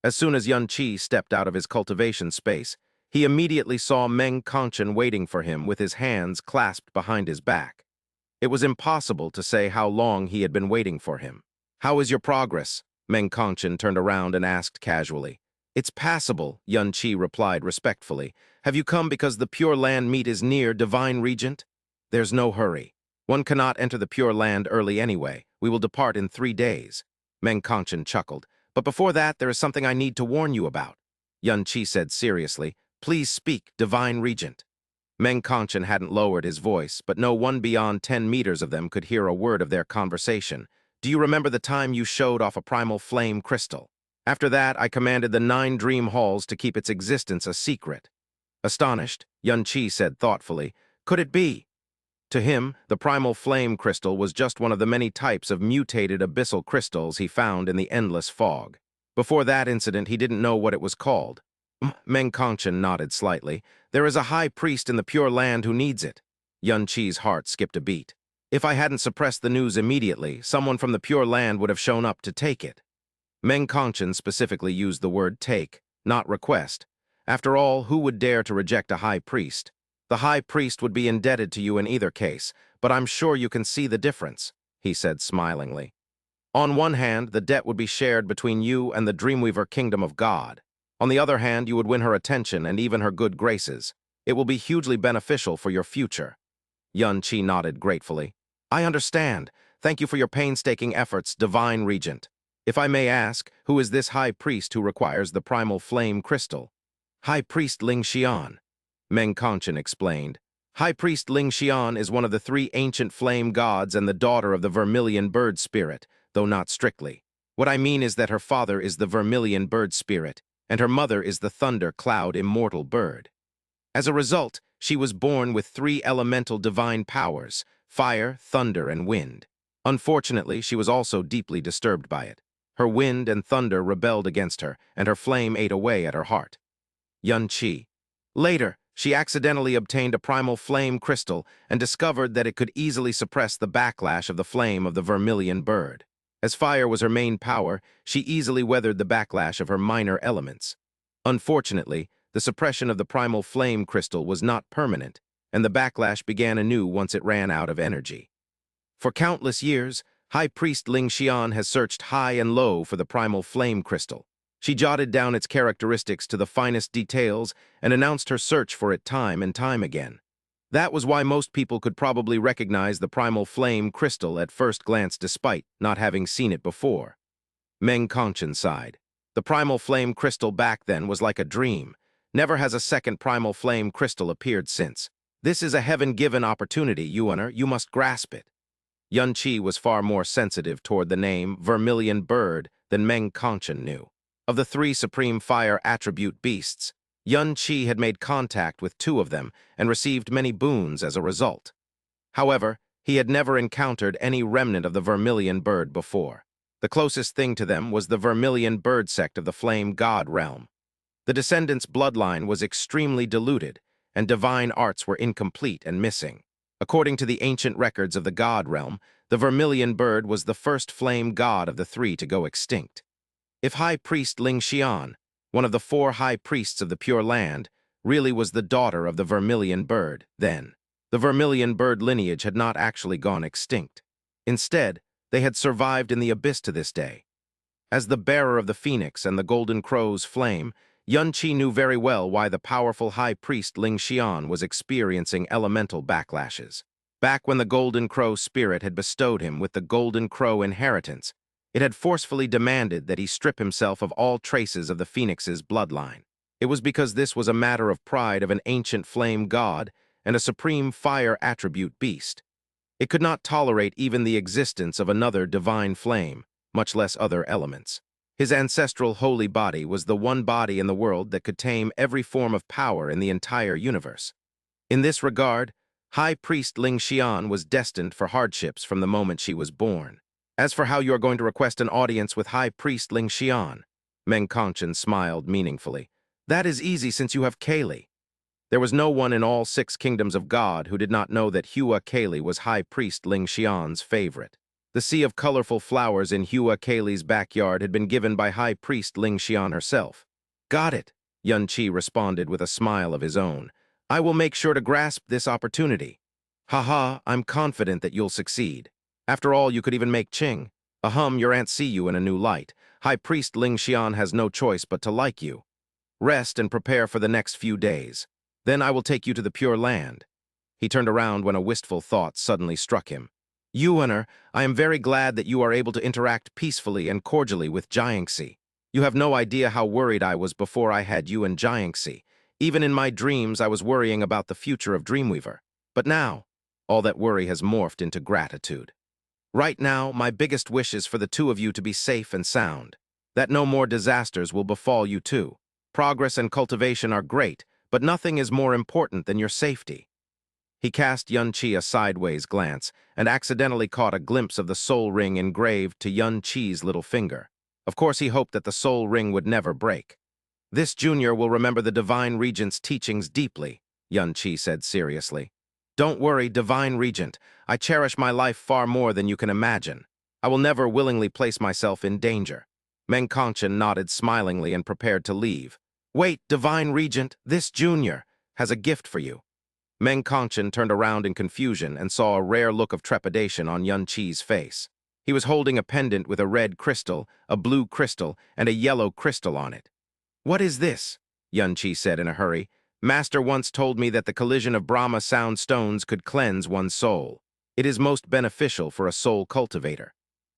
As soon as Yun Qi stepped out of his cultivation space, he immediately saw Meng Kongqun waiting for him with his hands clasped behind his back. It was impossible to say how long he had been waiting for him. "How is your progress?" Meng Kongqun turned around and asked casually. "It's passable," Yun Qi replied respectfully. "Have you come because the Pure Land meet is near, Divine Regent?" "There's no hurry. One cannot enter the Pure Land early anyway. We will depart in 3 days." Meng Kongqun chuckled. "But before that, there is something I need to warn you about." Yun Qi said seriously, "Please speak, Divine Regent." Meng Kongqun hadn't lowered his voice, but no one beyond 10 meters of them could hear a word of their conversation. "Do you remember the time you showed off a primal flame crystal? After that, I commanded the 9 dream halls to keep its existence a secret." Astonished, Yun Qi said thoughtfully, "Could it be?" To him, the primal flame crystal was just one of the many types of mutated abyssal crystals he found in the endless fog. Before that incident, he didn't know what it was called. Meng Kongqun nodded slightly. "There is a high priest in the Pure Land who needs it." Yun Qi's heart skipped a beat. If I hadn't suppressed the news immediately, someone from the Pure Land would have shown up to take it. Meng Kongqun specifically used the word take, not request. After all, who would dare to reject a high priest? The high priest would be indebted to you in either case, but I'm sure you can see the difference, he said smilingly. On one hand, the debt would be shared between you and the Dreamweaver Kingdom of God. On the other hand, you would win her attention and even her good graces. It will be hugely beneficial for your future. Yun Qi nodded gratefully. "I understand. Thank you for your painstaking efforts, Divine Regent. If I may ask, who is this high priest who requires the primal flame crystal?" "High Priest Ling Xian," Meng Kongqun explained. "High Priest Ling Xian is one of the 3 ancient flame gods and the daughter of the vermilion bird spirit, though not strictly. What I mean is that her father is the vermilion bird spirit, and her mother is the thunder cloud immortal bird. As a result, she was born with 3 elemental divine powers, fire, thunder, and wind. Unfortunately, she was also deeply disturbed by it. Her wind and thunder rebelled against her, and her flame ate away at her heart." Yun Qi. "Later, she accidentally obtained a primal flame crystal and discovered that it could easily suppress the backlash of the flame of the vermilion bird. As fire was her main power, she easily weathered the backlash of her minor elements. Unfortunately, the suppression of the primal flame crystal was not permanent, and the backlash began anew once it ran out of energy. For countless years, High Priest Ling Xian has searched high and low for the primal flame crystal. She jotted down its characteristics to the finest details and announced her search for it time and time again. That was why most people could probably recognize the primal flame crystal at first glance despite not having seen it before. Meng Kongqun sighed. "The primal flame crystal back then was like a dream. Never has a second primal flame crystal appeared since. This is a heaven-given opportunity, Yuaner. You must grasp it." Yun Qi was far more sensitive toward the name Vermilion Bird than Meng Kongqun knew. Of the 3 supreme fire attribute beasts, Yun Qi had made contact with 2 of them and received many boons as a result. However, he had never encountered any remnant of the Vermilion Bird before. The closest thing to them was the Vermilion Bird sect of the Flame God realm. The descendants' bloodline was extremely diluted, and divine arts were incomplete and missing. According to the ancient records of the God realm, the Vermilion Bird was the first flame god of the 3 to go extinct. If High Priest Ling Xian, one of the 4 high priests of the Pure Land, really was the daughter of the Vermilion Bird, then the Vermilion Bird lineage had not actually gone extinct. Instead, they had survived in the abyss to this day. As the bearer of the Phoenix and the Golden Crow's flame, Yun Qi knew very well why the powerful High Priest Ling Xian was experiencing elemental backlashes. Back when the Golden Crow spirit had bestowed him with the Golden Crow inheritance, it had forcefully demanded that he strip himself of all traces of the Phoenix's bloodline. It was because this was a matter of pride of an ancient flame god and a supreme fire attribute beast. It could not tolerate even the existence of another divine flame, much less other elements. His ancestral holy body was the one body in the world that could tame every form of power in the entire universe. In this regard, High Priest Ling Xian was destined for hardships from the moment she was born. As for how you are going to request an audience with High Priest Ling Xian, Meng Kongqun smiled meaningfully. That is easy since you have Kaylee. There was no one in all 6 kingdoms of God who did not know that Hua Kaylee was High Priest Ling Xian's favorite. The sea of colorful flowers in Hua Kei's backyard had been given by High Priest Ling Xian herself. Got it, Yun Qi responded with a smile of his own. I will make sure to grasp this opportunity. Haha, I'm confident that you'll succeed. After all, you could even make Qing. Your aunt see you in a new light. High Priest Ling Xian has no choice but to like you. Rest and prepare for the next few days. Then I will take you to the Pure Land. He turned around when a wistful thought suddenly struck him. Yuaner, I am very glad that you are able to interact peacefully and cordially with Jiangxi. You have no idea how worried I was before I had you and Jiangxi. Even in my dreams, I was worrying about the future of Dreamweaver. But now, all that worry has morphed into gratitude. Right now, my biggest wish is for the two of you to be safe and sound, that no more disasters will befall you too. Progress and cultivation are great, but nothing is more important than your safety. He cast Yun Qi a sideways glance and accidentally caught a glimpse of the soul ring engraved to Yun Qi's little finger. Of course, he hoped that the soul ring would never break. This junior will remember the Divine Regent's teachings deeply, Yun Qi said seriously. Don't worry, Divine Regent. I cherish my life far more than you can imagine. I will never willingly place myself in danger. Meng Kongchen nodded smilingly and prepared to leave. Wait, Divine Regent, this junior has a gift for you. Meng Kongchen turned around in confusion and saw a rare look of trepidation on Yun Qi's face. He was holding a pendant with a red crystal, a blue crystal, and a yellow crystal on it. What is this? Yun Qi said in a hurry. Master once told me that the collision of Brahma sound stones could cleanse one's soul. It is most beneficial for a soul cultivator.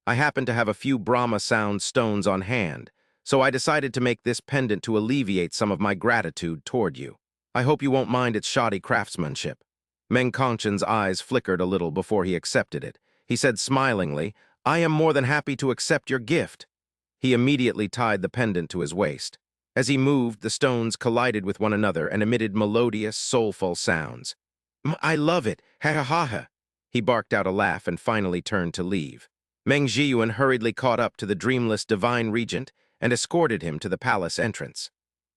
I happen to have a few Brahma sound stones on hand, so I decided to make this pendant to alleviate some of my gratitude toward you. I hope you won't mind its shoddy craftsmanship. Meng Kongchen's eyes flickered a little before he accepted it. He said smilingly, I am more than happy to accept your gift. He immediately tied the pendant to his waist. As he moved, the stones collided with one another and emitted melodious, soulful sounds. I love it, ha ha ha ha. He barked out a laugh and finally turned to leave. Meng Zhiyuan hurriedly caught up to the dreamless Divine Regent and escorted him to the palace entrance.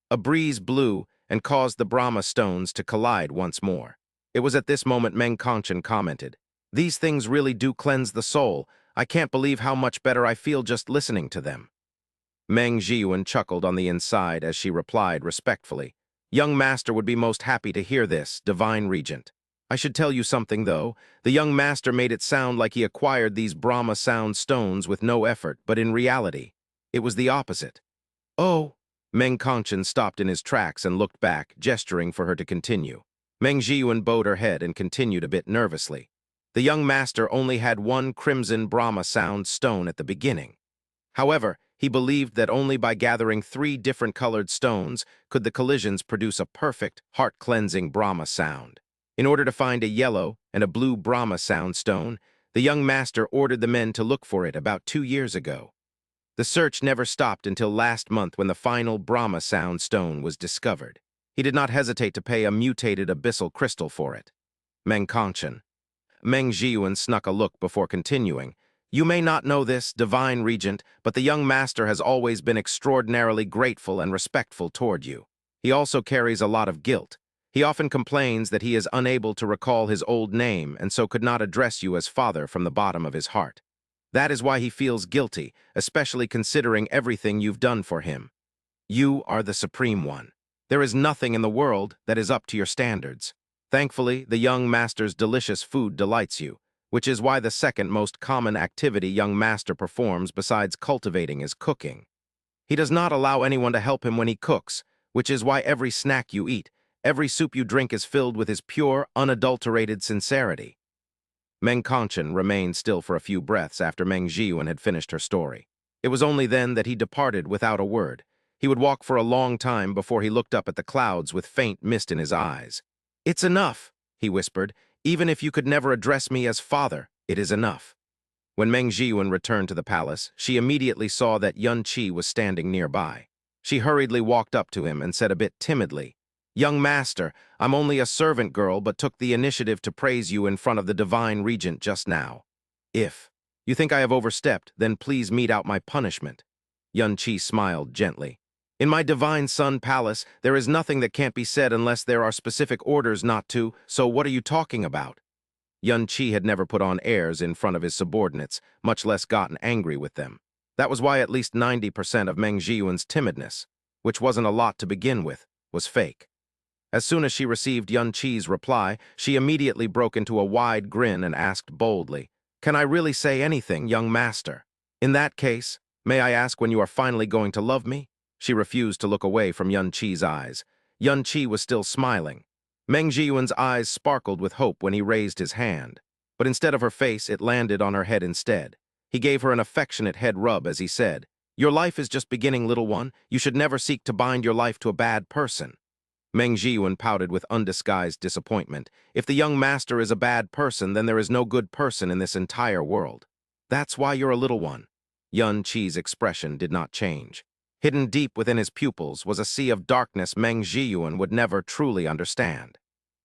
A breeze blew and caused the Brahma stones to collide once more. It was at this moment Meng Kongchen commented, These things really do cleanse the soul. I can't believe how much better I feel just listening to them. Meng Zhiyuan chuckled on the inside as she replied respectfully, Young master would be most happy to hear this, Divine Regent. I should tell you something, though. The young master made it sound like he acquired these Brahma sound stones with no effort, but in reality, it was the opposite. Oh! Meng Kongchen stopped in his tracks and looked back, gesturing for her to continue. Meng Zhiyuan bowed her head and continued a bit nervously. The young master only had one crimson Brahma sound stone at the beginning. However, he believed that only by gathering 3 different colored stones could the collisions produce a perfect, heart-cleansing Brahma sound. In order to find a yellow and a blue Brahma sound stone, the young master ordered the men to look for it about 2 years ago. The search never stopped until last month when the final Brahma sound stone was discovered. He did not hesitate to pay a mutated abyssal crystal for it. Meng Kongchen. Meng Zhiyuan snuck a look before continuing. You may not know this, Divine Regent, but the young master has always been extraordinarily grateful and respectful toward you. He also carries a lot of guilt. He often complains that he is unable to recall his old name and so could not address you as father from the bottom of his heart. That is why he feels guilty, especially considering everything you've done for him. You are the Supreme One. There is nothing in the world that is up to your standards. Thankfully, the young master's delicious food delights you, which is why the second most common activity young master performs besides cultivating is cooking. He does not allow anyone to help him when he cooks, which is why every snack you eat, every soup you drink is filled with his pure, unadulterated sincerity. Meng Kongchen remained still for a few breaths after Meng Zhiyuan had finished her story. It was only then that he departed without a word. He would walk for a long time before he looked up at the clouds with faint mist in his eyes. It's enough, he whispered. Even if you could never address me as father, it is enough. When Meng Zhiyuan returned to the palace, she immediately saw that Yun Qi was standing nearby. She hurriedly walked up to him and said a bit timidly, Young master, I'm only a servant girl but took the initiative to praise you in front of the Divine Regent just now. If you think I have overstepped, then please mete out my punishment. Yun Qi smiled gently. In my Divine Sun Palace, there is nothing that can't be said unless there are specific orders not to, so what are you talking about? Yun Qi had never put on airs in front of his subordinates, much less gotten angry with them. That was why at least 90% of Meng Zhiyuan's timidness, which wasn't a lot to begin with, was fake. As soon as she received Yun Qi's reply, she immediately broke into a wide grin and asked boldly, "Can I really say anything, young master? In that case, may I ask when you are finally going to love me?" She refused to look away from Yun Qi's eyes. Yun Qi was still smiling. Meng Zhiyuan's eyes sparkled with hope when he raised his hand. But instead of her face, it landed on her head instead. He gave her an affectionate head rub as he said, "Your life is just beginning, little one. You should never seek to bind your life to a bad person." Meng Zhiyuan pouted with undisguised disappointment. If the young master is a bad person, then there is no good person in this entire world. That's why you're a little one. Yun Qi's expression did not change. Hidden deep within his pupils was a sea of darkness Meng Zhiyuan would never truly understand.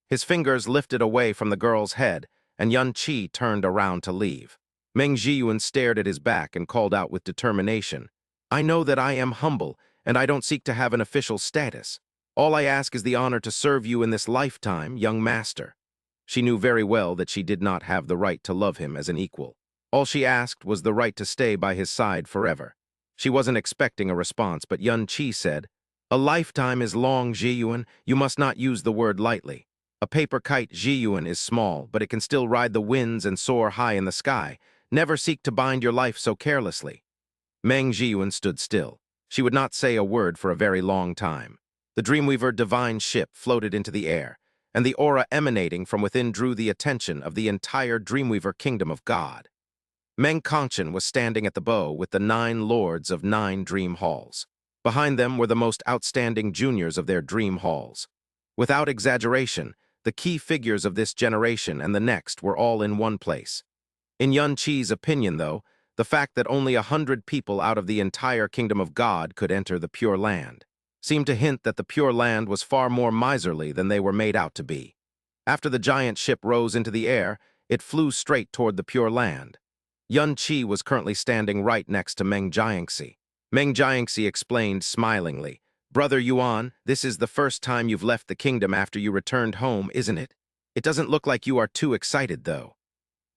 His fingers lifted away from the girl's head, and Yun Qi turned around to leave. Meng Zhiyuan stared at his back and called out with determination, "I know that I am humble, and I don't seek to have an official status. All I ask is the honor to serve you in this lifetime, young master." She knew very well that she did not have the right to love him as an equal. All she asked was the right to stay by his side forever. She wasn't expecting a response, but Yun Qi said, "A lifetime is long, Zhiyuan. You must not use the word lightly. A paper kite, Zhiyuan, is small, but it can still ride the winds and soar high in the sky. Never seek to bind your life so carelessly." Meng Zhiyuan stood still. She would not say a word for a very long time. The Dreamweaver divine ship floated into the air, and the aura emanating from within drew the attention of the entire Dreamweaver kingdom of God. Meng Conchen was standing at the bow with the 9 lords of 9 dream halls. Behind them were the most outstanding juniors of their dream halls. Without exaggeration, the key figures of this generation and the next were all in one place. In Yun Qi's opinion, though, the fact that only 100 people out of the entire kingdom of God could enter the Pure Land seemed to hint that the Pure Land was far more miserly than they were made out to be. After the giant ship rose into the air, it flew straight toward the Pure Land. Yun Qi was currently standing right next to Meng Jiangxi. Meng Jiangxi explained smilingly, "Brother Yuan, this is the first time you've left the kingdom after you returned home, isn't it? It doesn't look like you are too excited, though.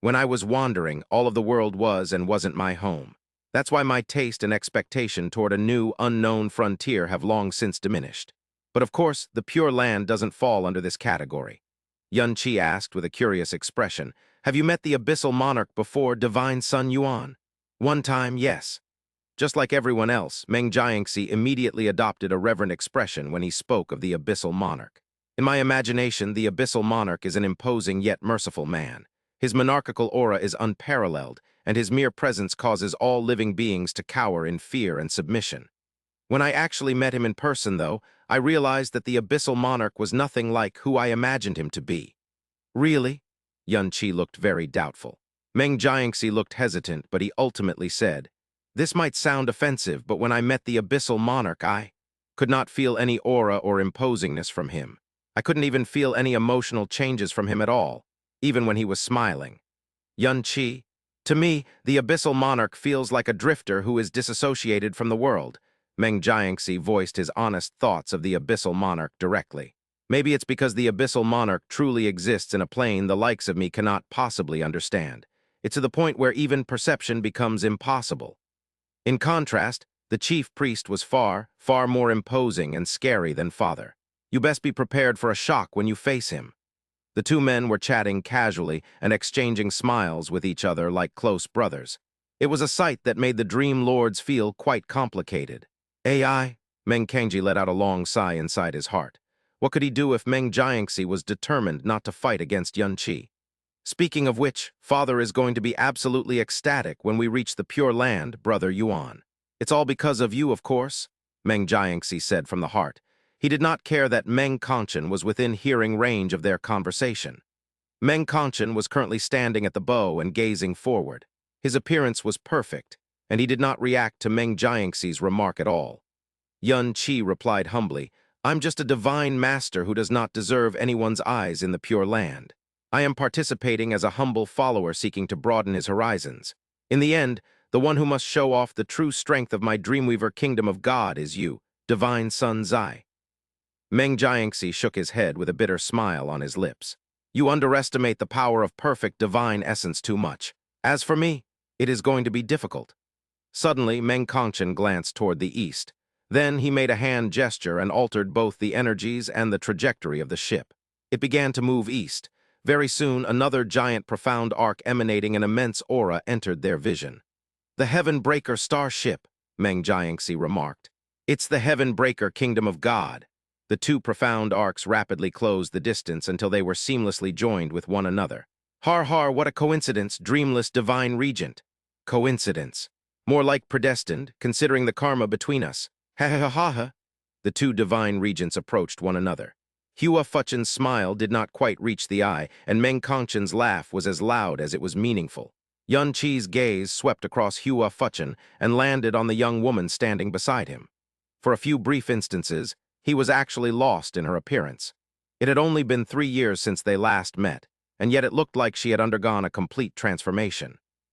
When I was wandering, all of the world was and wasn't my home. That's why my taste and expectation toward a new, unknown frontier have long since diminished. But of course, the Pure Land doesn't fall under this category." Yun Qi asked with a curious expression, "Have you met the Abyssal Monarch before, Divine Son Yuan?" "One time, yes." Just like everyone else, Meng Jiangxi immediately adopted a reverent expression when he spoke of the Abyssal Monarch. "In my imagination, the Abyssal Monarch is an imposing yet merciful man. His monarchical aura is unparalleled, and his mere presence causes all living beings to cower in fear and submission. When I actually met him in person, though, I realized that the Abyssal Monarch was nothing like who I imagined him to be." "Really?" Yun Qi looked very doubtful. Meng Jiangxi looked hesitant, but he ultimately said, "This might sound offensive, but when I met the Abyssal Monarch, I could not feel any aura or imposingness from him. I couldn't even feel any emotional changes from him at all, even when he was smiling. Yun Qi, to me, the Abyssal Monarch feels like a drifter who is disassociated from the world." Meng Jiangxi voiced his honest thoughts of the Abyssal Monarch directly. "Maybe it's because the Abyssal Monarch truly exists in a plane the likes of me cannot possibly understand. It's to the point where even perception becomes impossible." In contrast, the chief priest was far, far more imposing and scary than Father. You best be prepared for a shock when you face him. The two men were chatting casually and exchanging smiles with each other like close brothers. It was a sight that made the Dream Lords feel quite complicated. AI? Meng Kenji let out a long sigh inside his heart. What could he do if Meng Jiangxi was determined not to fight against Yun Qi? "Speaking of which, Father is going to be absolutely ecstatic when we reach the Pure Land, Brother Yuan. It's all because of you, of course," Meng Jiangxi said from the heart. He did not care that Meng Conchen was within hearing range of their conversation. Meng Conchen was currently standing at the bow and gazing forward. His appearance was perfect, and he did not react to Meng Jiangxi's remark at all. Yun Qi replied humbly, "I'm just a divine master who does not deserve anyone's eyes in the Pure Land. I am participating as a humble follower seeking to broaden his horizons. In the end, the one who must show off the true strength of my Dreamweaver kingdom of God is you, Divine Son Zai." Meng Jiangxi shook his head with a bitter smile on his lips. You underestimate the power of perfect divine essence too much. As for me, it is going to be difficult. Suddenly, Meng Kongqun glanced toward the east. Then he made a hand gesture and altered both the energies and the trajectory of the ship. It began to move east. Very soon, another giant profound arc emanating an immense aura entered their vision. The Heaven Breaker starship, Meng Jiangxi remarked. It's the Heaven Breaker Kingdom of God. The two profound arcs rapidly closed the distance until they were seamlessly joined with one another. Har har, what a coincidence, dreamless divine regent. Coincidence. More like predestined, considering the karma between us. Ha ha ha ha ha. The two divine regents approached one another. Hua Fuchen's smile did not quite reach the eye, and Meng Kongqun's laugh was as loud as it was meaningful. Yun Qi's gaze swept across Hua Fuchen and landed on the young woman standing beside him. For a few brief instances, he was actually lost in her appearance. It had only been 3 years since they last met, and yet it looked like she had undergone a complete transformation.